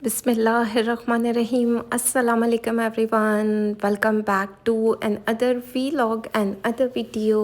बिस्मिल्लाहिर्रहमानिर्रहीम अस्सलाम वालेकुम everyone. Welcome back to another vlog and other video.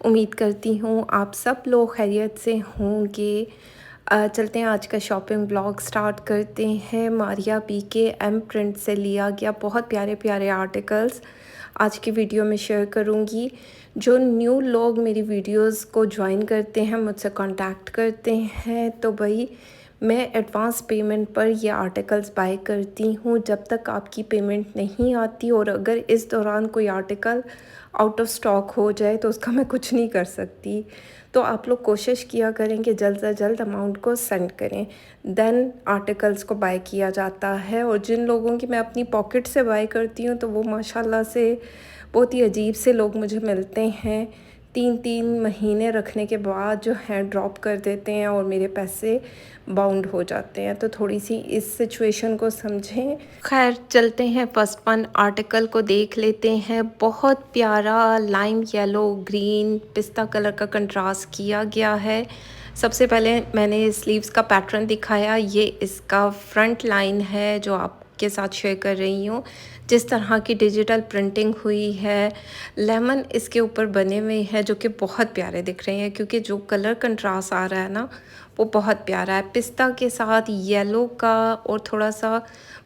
उम्मीद करती हूँ आप सब लोग खैरियत से होंगे। चलते हैं आज का शॉपिंग ब्लॉग स्टार्ट करते हैं। मारिया बी के एम प्रिंट से लिया गया बहुत प्यारे प्यारे आर्टिकल्स आज की वीडियो में शेयर करूँगी। जो न्यू लोग मेरी वीडियोस को ज्वाइन करते हैं, मुझसे कांटेक्ट करते हैं, तो भाई मैं एडवांस पेमेंट पर ये आर्टिकल्स बाय करती हूँ जब तक आपकी पेमेंट नहीं आती। और अगर इस दौरान कोई आर्टिकल आउट ऑफ स्टॉक हो जाए तो उसका मैं कुछ नहीं कर सकती। तो आप लोग कोशिश किया करें कि जल्द से जल्द अमाउंट को सेंड करें, देन आर्टिकल्स को बाय किया जाता है। और जिन लोगों की मैं अपनी पॉकेट से बाय करती हूँ तो वो माशाल्लाह से बहुत ही अजीब से लोग मुझे मिलते हैं। 3-3 महीने रखने के बाद जो है ड्रॉप कर देते हैं और मेरे पैसे बाउंड हो जाते हैं। तो थोड़ी सी इस सिचुएशन को समझें। खैर चलते हैं, फर्स्ट वन आर्टिकल को देख लेते हैं। बहुत प्यारा लाइम येलो ग्रीन पिस्ता कलर का कंट्रास्ट किया गया है। सबसे पहले मैंने स्लीव्स का पैटर्न दिखाया, ये इसका फ्रंट लाइन है जो आपके साथ शेयर कर रही हूँ। जिस तरह की डिजिटल प्रिंटिंग हुई है, लेमन इसके ऊपर बने हुए हैं जो कि बहुत प्यारे दिख रहे हैं, क्योंकि जो कलर कंट्रास्ट आ रहा है ना वो बहुत प्यारा है। पिस्ता के साथ येलो का और थोड़ा सा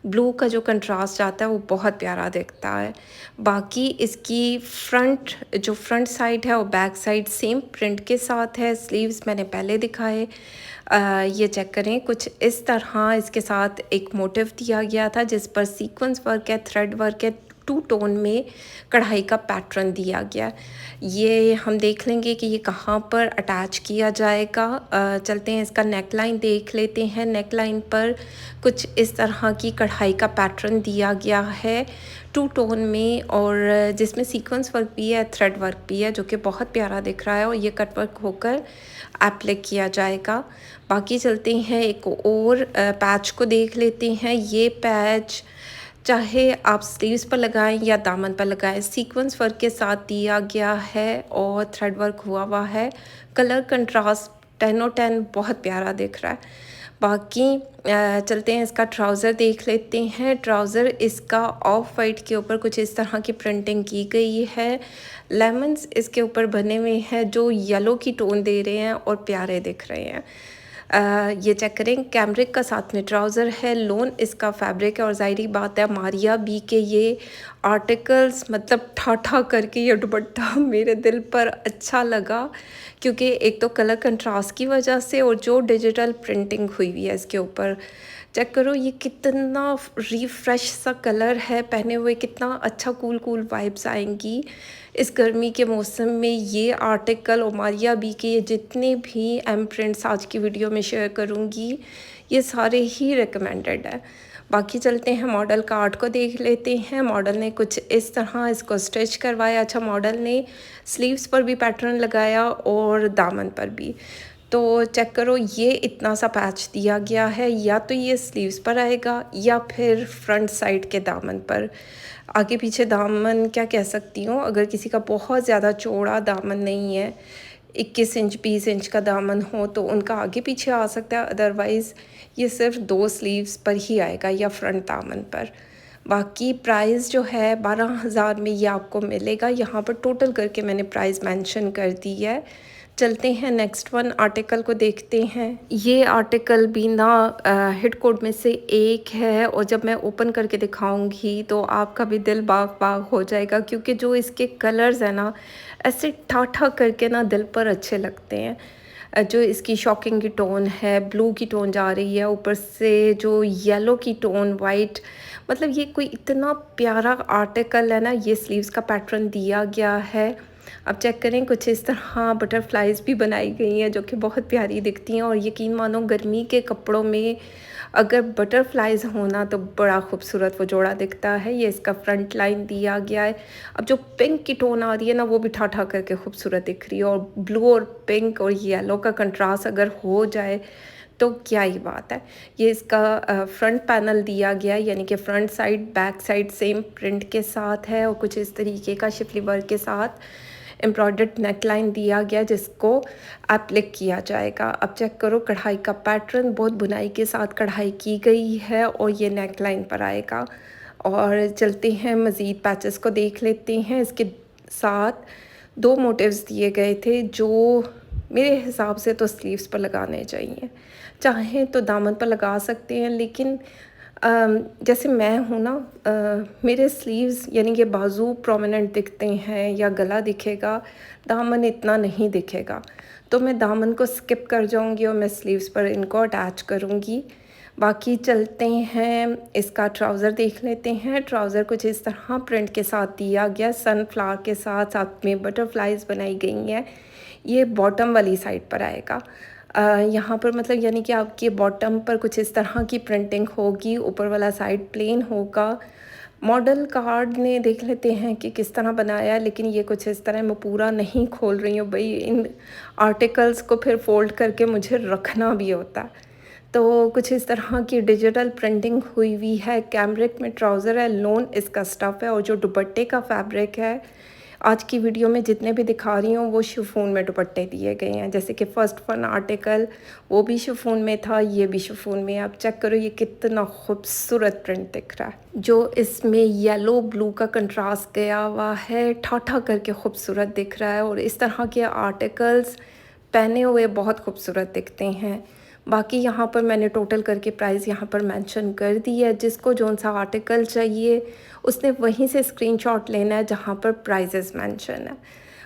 ब्लू का जो कंट्रास्ट आता है वो बहुत प्यारा दिखता है। बाकी इसकी फ्रंट साइड है और बैक साइड सेम प्रिंट के साथ है। स्लीव्स मैंने पहले दिखाए। ये चेक करें, कुछ इस तरह इसके साथ एक मोटिव दिया गया था जिस पर सीक्वेंस वर्क है, थ्रेड वर्क है, 2 टोन में कढ़ाई का पैटर्न दिया गया। ये हम देख लेंगे कि ये कहाँ पर अटैच किया जाएगा। चलते हैं, इसका नेक लाइन देख लेते हैं। नेक लाइन पर कुछ इस तरह की कढ़ाई का पैटर्न दिया गया है 2 टोन में, और जिसमें सीक्वेंस वर्क भी है, थ्रेड वर्क भी है, जो कि बहुत प्यारा दिख रहा है। और ये कट वर्क होकर एप्लाई किया जाएगा। बाकी चलते हैं, एक और पैच को देख लेते हैं। ये पैच चाहे आप स्लीव्स पर लगाएं या दामन पर लगाएं, सीक्वेंस वर्क के साथ दिया गया है और थ्रेड वर्क हुआ है। कलर कंट्रास्ट 10/10 बहुत प्यारा दिख रहा है। बाकी चलते हैं, इसका ट्राउज़र देख लेते हैं। ट्राउज़र इसका ऑफ वाइट के ऊपर कुछ इस तरह की प्रिंटिंग की गई है। लेमन्स इसके ऊपर बने हुए हैं जो येलो की टोन दे रहे हैं और प्यारे दिख रहे हैं। ये चेक करें, कैमरिक का साथ में ट्राउज़र है, लोन इसका फैब्रिक है। और ज़ाहिरी बात है, मारिया बी के ये आर्टिकल्स मतलब ठा करके ये दुपट्टा मेरे दिल पर अच्छा लगा, क्योंकि एक तो कलर कंट्रास्ट की वजह से और जो डिजिटल प्रिंटिंग हुई हुई है इसके ऊपर। चेक करो, ये कितना रिफ्रेश सा कलर है, पहने हुए कितना अच्छा कूल वाइब्स आएंगी इस गर्मी के मौसम में। ये आर्टिकल और मारिया बी के ये जितने भी एम प्रिंट्स आज की वीडियो में शेयर करूँगी, ये सारे ही रिकमेंडेड है। बाकी चलते हैं, मॉडल का आर्ट को देख लेते हैं। मॉडल ने कुछ इस तरह इसको स्टिच करवाया। अच्छा, मॉडल ने स्लीव्स पर भी पैटर्न लगाया और दामन पर भी। तो चेक करो, ये इतना सा पैच दिया गया है, या तो ये स्लीव्स पर आएगा या फिर फ्रंट साइड के दामन पर। आगे पीछे दामन क्या कह सकती हूँ, अगर किसी का बहुत ज़्यादा चौड़ा दामन नहीं है, 21 इंच 20 इंच का दामन हो तो उनका आगे पीछे आ सकता है। अदरवाइज़ ये सिर्फ 2 स्लीव्स पर ही आएगा या फ्रंट दामन पर। बाकी प्राइस जो है 12,000 में ये आपको मिलेगा। यहाँ पर टोटल करके मैंने प्राइस मेंशन कर दी है। चलते हैं, नेक्स्ट वन आर्टिकल को देखते हैं। ये आर्टिकल भी ना हिट कोड में से एक है, और जब मैं ओपन करके दिखाऊंगी तो आपका भी दिल बाग बाग हो जाएगा, क्योंकि जो इसके कलर्स हैं ना ऐसे ठा करके ना दिल पर अच्छे लगते हैं। जो इसकी शॉकिंग की टोन है, ब्लू की टोन जा रही है, ऊपर से जो येलो की टोन, वाइट, मतलब ये कोई इतना प्यारा आर्टिकल है ना। ये स्लीव्स का पैटर्न दिया गया है। अब चेक करें, कुछ इस तरह बटरफ्लाइज भी बनाई गई हैं जो कि बहुत प्यारी दिखती हैं। और यकीन मानो, गर्मी के कपड़ों में अगर बटरफ्लाइज होना तो बड़ा खूबसूरत वो जोड़ा दिखता है। ये इसका फ्रंट लाइन दिया गया है। अब जो पिंक की टोन आ रही है ना, वो भी ठा करके खूबसूरत दिख रही है। और ब्लू और पिंक और येलो का कंट्रास्ट अगर हो जाए तो क्या ही बात है। ये इसका फ्रंट पैनल दिया गया, यानी कि front side back side same print के साथ है और कुछ इस तरीके का शिफली वर्क के साथ एम्ब्रॉयडर्ड नेकलाइन दिया गया जिसको एप्लिक किया जाएगा। अब चेक करो कढ़ाई का पैटर्न, बहुत बुनाई के साथ कढ़ाई की गई है और ये नेकलाइन पर आएगा। और चलते हैं मज़ीद पैचेस को देख लेते हैं। इसके साथ 2 मोटिव्स दिए गए थे जो मेरे हिसाब से तो स्लीव्स पर लगाने चाहिए, चाहें तो दामन पर लगा सकते हैं, लेकिन जैसे मैं हूँ ना, मेरे स्लीव्स यानी कि बाजू प्रोमिनेंट दिखते हैं या गला दिखेगा, दामन इतना नहीं दिखेगा, तो मैं दामन को स्किप कर जाऊँगी और मैं स्लीव्स पर इनको अटैच करूँगी। बाकी चलते हैं, इसका ट्राउज़र देख लेते हैं। ट्राउज़र कुछ इस तरह प्रिंट के साथ दिया गया, सनफ्लावर के साथ साथ में बटरफ्लाइज बनाई गई हैं। ये बॉटम वाली साइड पर आएगा। यहाँ पर मतलब यानी कि आपके बॉटम पर कुछ इस तरह की प्रिंटिंग होगी, ऊपर वाला साइड प्लेन होगा। मॉडल कार्ड ने देख लेते हैं कि किस तरह बनाया है, लेकिन ये कुछ इस तरह, मैं पूरा नहीं खोल रही हूँ भाई, इन आर्टिकल्स को फिर फोल्ड करके मुझे रखना भी होता है। तो कुछ इस तरह की डिजिटल प्रिंटिंग हुई हुई है। कैमरिक में ट्राउज़र है, लोन इसका स्टफ़ है और जो दुपट्टे का फैब्रिक है, आज की वीडियो में जितने भी दिखा रही हूँ वो शिफॉन में दुपट्टे दिए गए हैं। जैसे कि फ़र्स्ट वन आर्टिकल वो भी शिफॉन में था, ये भी शिफॉन में। आप चेक करो ये कितना खूबसूरत प्रिंट दिख रहा है। जो इसमें येलो ब्लू का कंट्रास्ट गया हुआ है, ठाठा करके खूबसूरत दिख रहा है। और इस तरह के आर्टिकल्स पहने हुए बहुत खूबसूरत दिखते हैं। बाकी यहाँ पर मैंने टोटल करके प्राइस यहाँ पर मेंशन कर दी है। जिसको जौन सा आर्टिकल चाहिए उसने वहीं से स्क्रीनशॉट लेना है जहाँ पर प्राइजेस मेंशन है।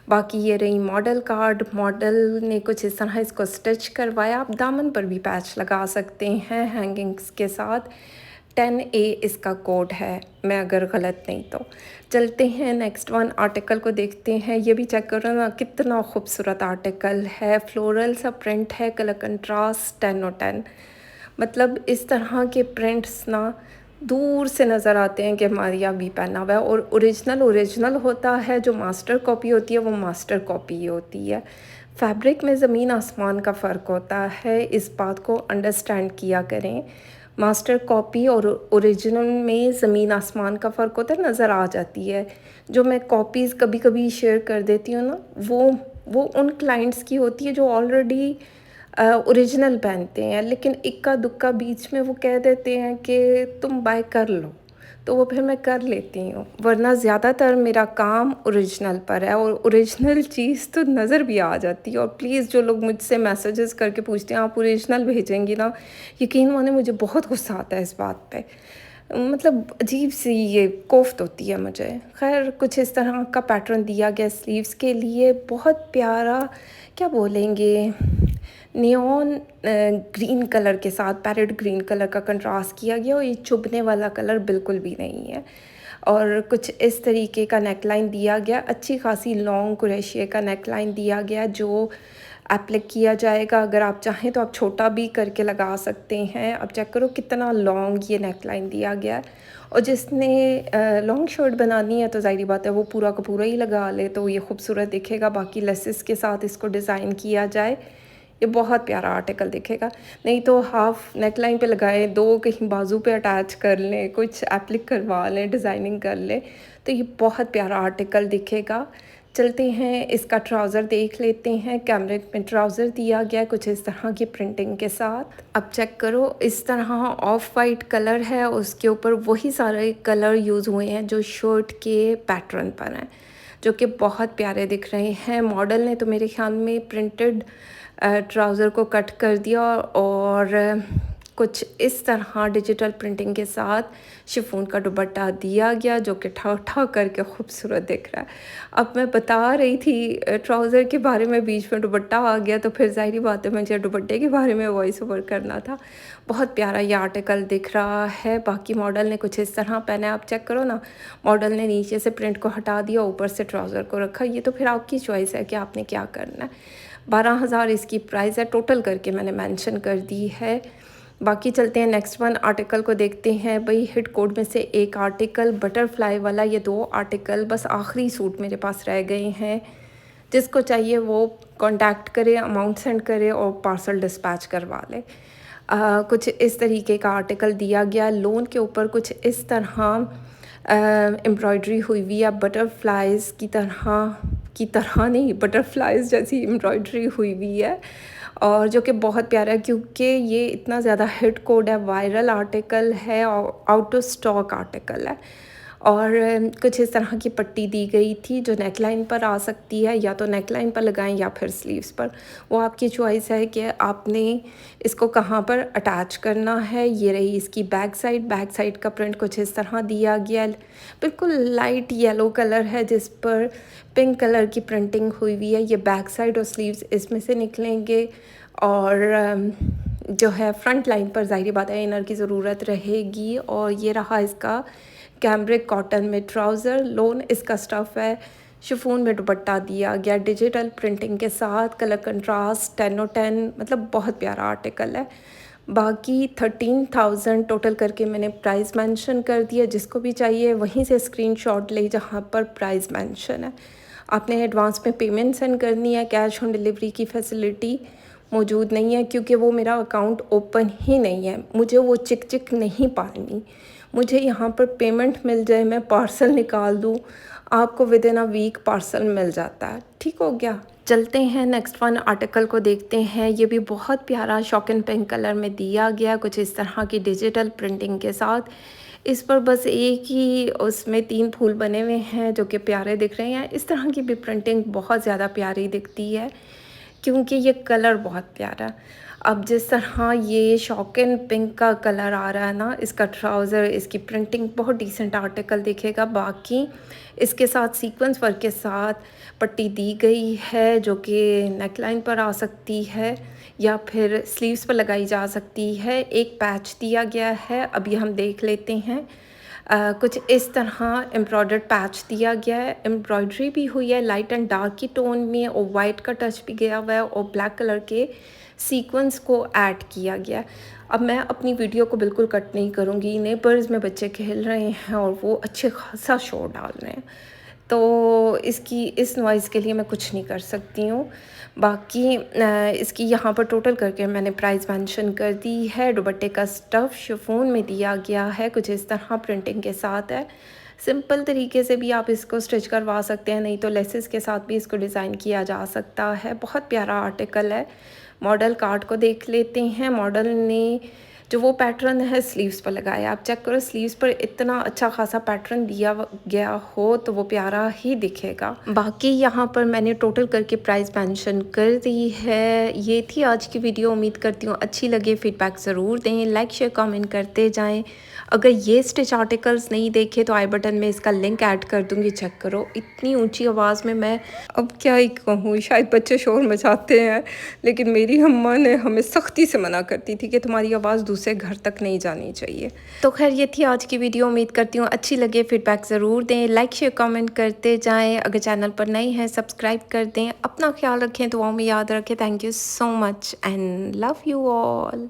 बाकी ये रही मॉडल कार्ड। मॉडल ने कुछ इस तरह इसको स्टिच करवाया। आप दामन पर भी पैच लगा सकते हैं हैंगिंग्स के साथ। 10A इसका कोड है, मैं अगर गलत नहीं तो। चलते हैं नेक्स्ट वन आर्टिकल को देखते हैं। ये भी चेक करो ना, कितना खूबसूरत आर्टिकल है। फ्लोरल सा प्रिंट है, कलर कंट्रास्ट 10 और 10। मतलब इस तरह के प्रिंट्स ना दूर से नज़र आते हैं कि मारिया भी पहना हुआ है। और ओरिजिनल होता है, जो मास्टर कॉपी होती है वो मास्टर कॉपी ही होती है। फैब्रिक में ज़मीन आसमान का फ़र्क होता है, इस बात को अंडरस्टैंड किया करें। मास्टर कॉपी और ओरिजिनल में ज़मीन आसमान का फ़र्क होता है, नज़र आ जाती है। जो मैं कॉपीज़ कभी कभी शेयर कर देती हूँ ना, वो उन क्लाइंट्स की होती है जो ऑलरेडी ओरिजिनल पहनते हैं, लेकिन इक्का दुक्का बीच में वो कह देते हैं कि तुम बाय कर लो, तो वो फिर मैं कर लेती हूँ। वरना ज़्यादातर मेरा काम ओरिजिनल पर है और ओरिजिनल चीज़ तो नज़र भी आ जाती है। और प्लीज़ जो लोग मुझसे मैसेजेस करके पूछते हैं आप ओरिजिनल भेजेंगी ना, यकीन माने मुझे बहुत गुस्सा आता है इस बात पे। मतलब अजीब सी ये कोफ्त होती है मुझे। खैर कुछ इस तरह का पैटर्न दिया गया स्लीव्स के लिए, बहुत प्यारा, क्या बोलेंगे, नियॉन ग्रीन कलर के साथ पैरेट ग्रीन कलर का कंट्रास्ट किया गया और ये चुभने वाला कलर बिल्कुल भी नहीं है। और कुछ इस तरीके का नेकलाइन दिया गया, अच्छी खासी लॉन्ग कुरेशिया का नेकलाइन दिया गया जो एप्लिक किया जाएगा। अगर आप चाहें तो आप छोटा भी करके लगा सकते हैं। अब चेक करो कितना लॉन्ग ये नेकलाइन दिया गया है। और जिसने लॉन्ग शर्ट बनानी है तो ज़ाहिर बात है वो पूरा का पूरा ही लगा ले तो ये खूबसूरत दिखेगा। बाकी लेसेस के साथ इसको डिज़ाइन किया जाए, ये बहुत प्यारा आर्टिकल दिखेगा। नहीं तो हाफ नेकलाइन पे लगाएं, 2 कहीं बाजू पे अटैच कर लें, कुछ एप्लिक करवा लें, डिज़ाइनिंग कर लें, तो ये बहुत प्यारा आर्टिकल दिखेगा। चलते हैं इसका ट्राउज़र देख लेते हैं। कैमरिक में ट्राउज़र दिया गया कुछ इस तरह की प्रिंटिंग के साथ। अब चेक करो, इस तरह ऑफ वाइट कलर है, उसके ऊपर वही सारे कलर यूज़ हुए हैं जो शर्ट के पैटर्न पर हैं, जो कि बहुत प्यारे दिख रहे हैं। मॉडल ने तो मेरे ख्याल में प्रिंटेड ट्राउज़र को कट कर दिया और कुछ इस तरह डिजिटल प्रिंटिंग के साथ शिफॉन का दुपट्टा दिया गया जो कि ठा करके खूबसूरत दिख रहा है। अब मैं बता रही थी ट्राउज़र के बारे में, बीच में दुपट्टा आ गया तो फिर ज़ाहिर बात है मुझे दुपट्टे के बारे में वॉइस ओवर करना था। बहुत प्यारा ये आर्टिकल दिख रहा है। बाकी मॉडल ने कुछ इस तरह पहना है, आप चेक करो ना, मॉडल ने नीचे से प्रिंट को हटा दिया, ऊपर से ट्राउज़र को रखा। ये तो फिर आपकी चॉइस है कि आपने क्या करना है। 12,000 इसकी प्राइस है, टोटल करके मैंने मेंशन कर दी है। बाकी चलते हैं नेक्स्ट वन आर्टिकल को देखते हैं। भाई हिट कोड में से एक आर्टिकल बटरफ्लाई वाला, ये 2 आर्टिकल बस आखिरी सूट मेरे पास रह गए हैं। जिसको चाहिए वो कांटेक्ट करे, अमाउंट सेंड करे और पार्सल डिस्पैच करवा ले। कुछ इस तरीके का आर्टिकल दिया गया। लोन के ऊपर कुछ इस तरह एम्ब्रॉयडरी हुई हुई है, बटरफ्लाइज की तरह की तरह नहीं, बटरफ्लाइज़ जैसी एम्ब्रॉयडरी हुई हुई है और जो कि बहुत प्यारा है क्योंकि ये इतना ज़्यादा हिट कोड है, वायरल आर्टिकल है और आउट ऑफ स्टॉक आर्टिकल है। और कुछ इस तरह की पट्टी दी गई थी जो नेकलाइन पर आ सकती है, या तो नेकलाइन पर लगाएं या फिर स्लीव्स पर, वो आपकी चॉइस है कि आपने इसको कहाँ पर अटैच करना है। ये रही इसकी बैक साइड का प्रिंट कुछ इस तरह दिया गया है, बिल्कुल लाइट येलो कलर है जिस पर पिंक कलर की प्रिंटिंग हुई हुई है। ये बैक साइड और स्लीव्स इसमें से निकलेंगे और जो है फ्रंट लाइन पर ज़ाहिर बात है इनर की ज़रूरत रहेगी। और ये रहा इसका कैम्ब्रिक कॉटन में ट्राउज़र, लोन इसका स्टफ़ है, शिफॉन में दुपट्टा दिया गया डिजिटल प्रिंटिंग के साथ, कलर कंट्रास्ट 10/10, मतलब बहुत प्यारा आर्टिकल है। बाकी 13,000 टोटल करके मैंने प्राइस मेंशन कर दिया, जिसको भी चाहिए वहीं से स्क्रीनशॉट ले जहाँ पर प्राइस मेंशन है। आपने एडवांस में पेमेंट सेंड करनी है, कैश ऑन डिलीवरी की फैसिलिटी मौजूद नहीं है क्योंकि वो मेरा अकाउंट ओपन ही नहीं है। मुझे वो चिक नहीं पालनी, मुझे यहाँ पर पेमेंट मिल जाए, मैं पार्सल निकाल दूँ, आपको within a week parcel मिल जाता है। ठीक हो गया। चलते हैं नेक्स्ट वन आर्टिकल को देखते हैं। ये भी बहुत प्यारा शॉकिंग पिंक कलर में दिया गया, कुछ इस तरह की डिजिटल प्रिंटिंग के साथ। इस पर बस एक ही उसमें 3 फूल बने हुए हैं जो कि प्यारे दिख रहे हैं। इस तरह की भी प्रिंटिंग बहुत ज़्यादा प्यारी दिखती है क्योंकि ये कलर बहुत प्यारा है। अब जिस तरह ये शॉकिंग पिंक का कलर आ रहा है ना, इसका ट्राउज़र, इसकी प्रिंटिंग बहुत डिसेंट आर्टिकल दिखेगा। बाकी इसके साथ सीक्वेंस वर्क के साथ पट्टी दी गई है जो कि नेकलाइन पर आ सकती है या फिर स्लीव्स पर लगाई जा सकती है। एक पैच दिया गया है, अभी हम देख लेते हैं। कुछ इस तरह एम्ब्रॉयडर्ड पैच दिया गया है, एम्ब्रॉयडरी भी हुई है लाइट एंड डार्क की टोन में, और वाइट का टच भी गया हुआ है और ब्लैक कलर के सीक्वेंस को ऐड किया गया है। अब मैं अपनी वीडियो को बिल्कुल कट नहीं करूँगी, नेबर्स में बच्चे खेल रहे हैं और वो अच्छे खासा शोर डाल रहे हैं, तो इस नॉइज़ के लिए मैं कुछ नहीं कर सकती हूँ। बाकी इसकी यहाँ पर टोटल करके मैंने प्राइस मेंशन कर दी है। दुपट्टे का स्टफ़ शिफॉन में दिया गया है, कुछ इस तरह प्रिंटिंग के साथ है। सिंपल तरीके से भी आप इसको स्टिच करवा सकते हैं, नहीं तो लेसेस के साथ भी इसको डिज़ाइन किया जा सकता है। बहुत प्यारा आर्टिकल है। मॉडल कार्ड को देख लेते हैं। मॉडल ने जो वो पैटर्न है स्लीव्स पर लगाया, आप चेक करो स्लीव्स पर इतना अच्छा खासा पैटर्न दिया गया हो तो वो प्यारा ही दिखेगा। बाकी यहाँ पर मैंने टोटल करके प्राइस मेंशन कर दी है। ये थी आज की वीडियो, उम्मीद करती हूँ अच्छी लगे। फीडबैक ज़रूर दें, लाइक शेयर कमेंट करते जाएं। अगर ये स्टिच आर्टिकल्स नहीं देखे तो आई बटन में इसका लिंक ऐड कर दूँगी, चेक करो। इतनी ऊंची आवाज़ में मैं अब क्या ही कहूँ, शायद बच्चे शोर मचाते हैं, लेकिन मेरी अम्मा ने हमें सख्ती से मना करती थी कि तुम्हारी आवाज़ दूसरे घर तक नहीं जानी चाहिए। तो खैर ये थी आज की वीडियो, उम्मीद करती हूँ अच्छी लगे। फीडबैक ज़रूर दें, लाइक शेयर कमेंट करते जाएँ। अगर चैनल पर नए हैं सब्सक्राइब कर दें। अपना ख्याल रखें, दुआओं में याद रखें। Thank you so much and love you all.